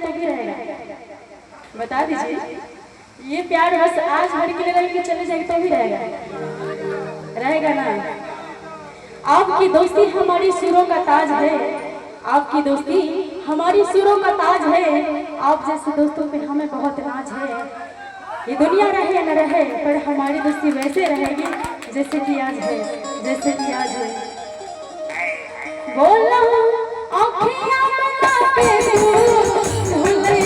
तो भी रहेगा? बता दीजिए। ये प्यार बस आज भर के लिए रहेगी, चले जाएगी तो भी रहेगा? रहेगा ना? आपकी दोस्ती हमारी सुरों का ताज है, आपकी दोस्ती हमारी सुरों का ताज है। आप जैसे दोस्तों पे हमें बहुत नाज है। ये दुनिया रहे न रहे पर हमारी दोस्ती वैसे रहेगी जैसे कि आज है, जैसे कि आज है। बोला आँखियाँ बना के भूले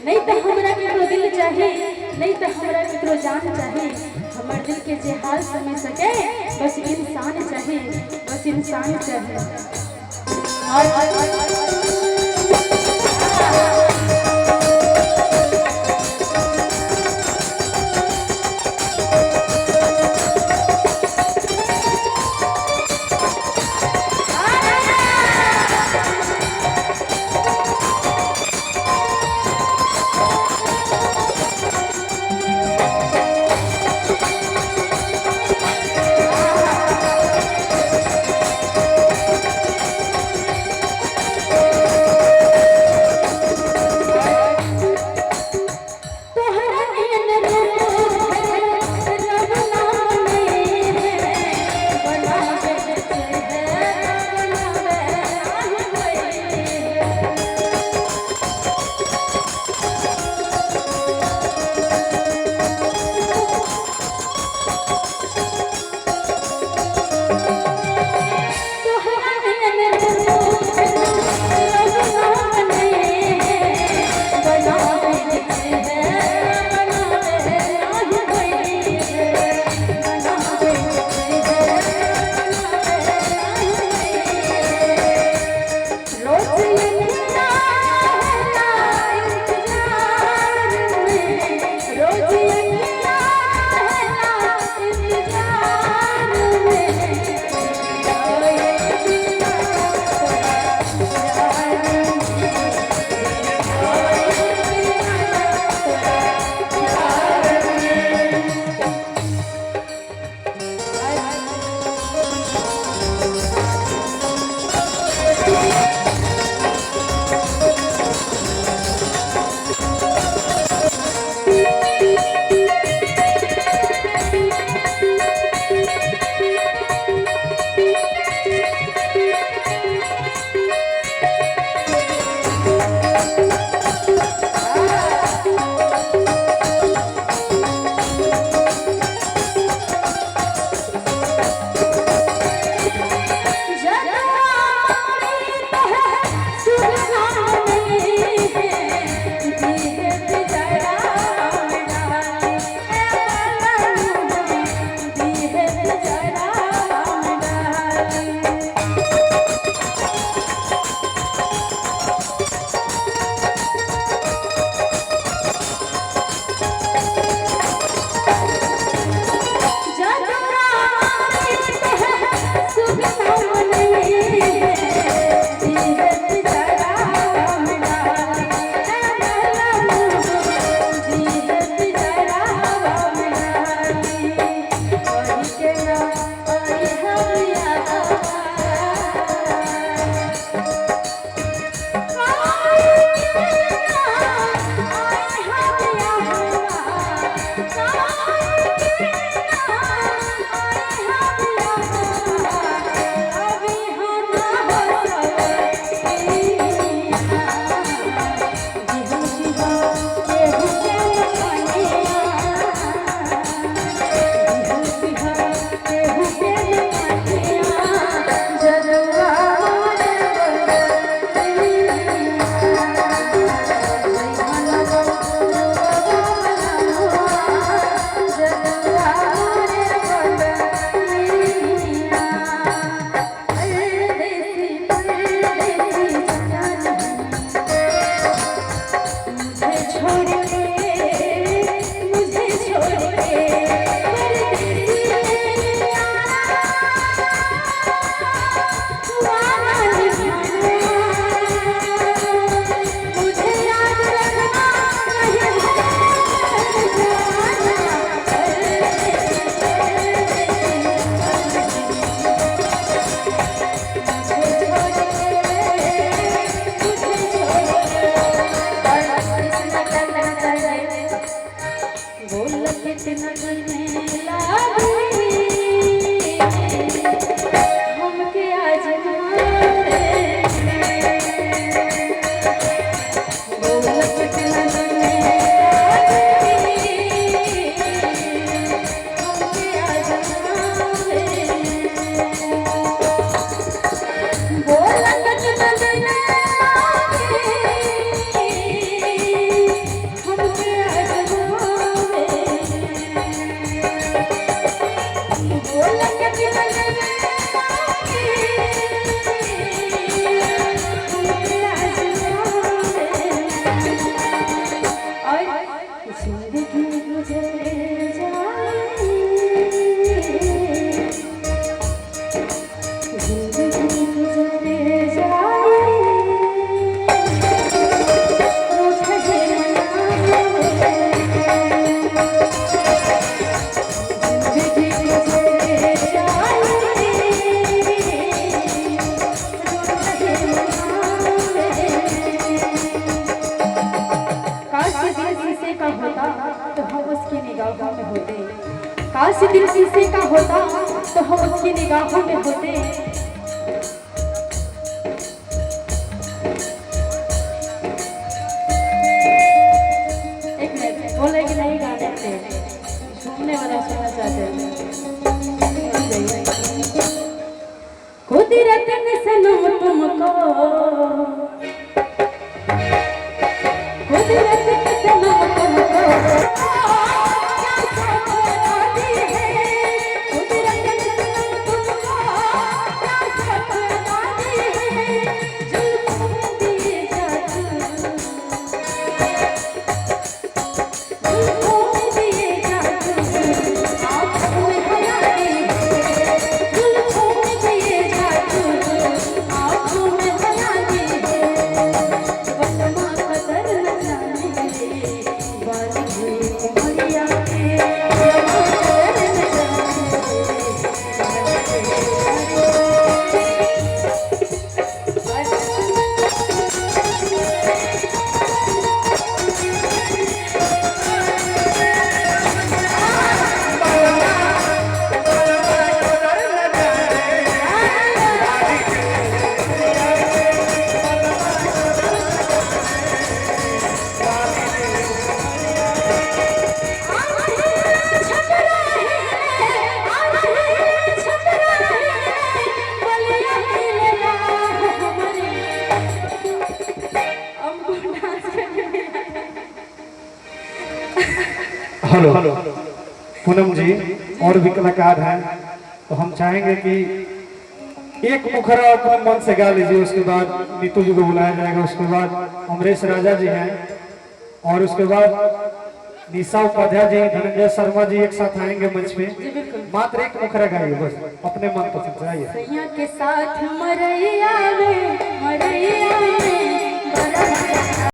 नहीं तो हमरा केकरो दिल चाहिए, नहीं तो हमरा केकरो जान चाहिए। हमर दिल के जे हाल समझ सके बस इंसान चाहिए, बस इंसान चाहिए। काश दिल शीशे का होता तो हम उसकी निगाहों में होते। एक मिनट बोले कि नहीं गाने से सुनने वाला सुनना चाहते हैं। कुदरत ने सनम तुमको कुदरत ने सनम तुमको हेलो पूनम जी और भी कलाकार हैं, तो हम चाहेंगे कि एक मुखरा अपने मन से गा लीजिए, उसके बाद नीतू जी को बुलाया जाएगा, उसके बाद अमरेश राजा जी हैं और उसके बाद निशा उपाध्याय जी, धनंजय शर्मा जी एक साथ आएंगे मंच पे। मात्र एक मुखरा गाइए बस अपने मन पसंद से। आइए के साथ मरैया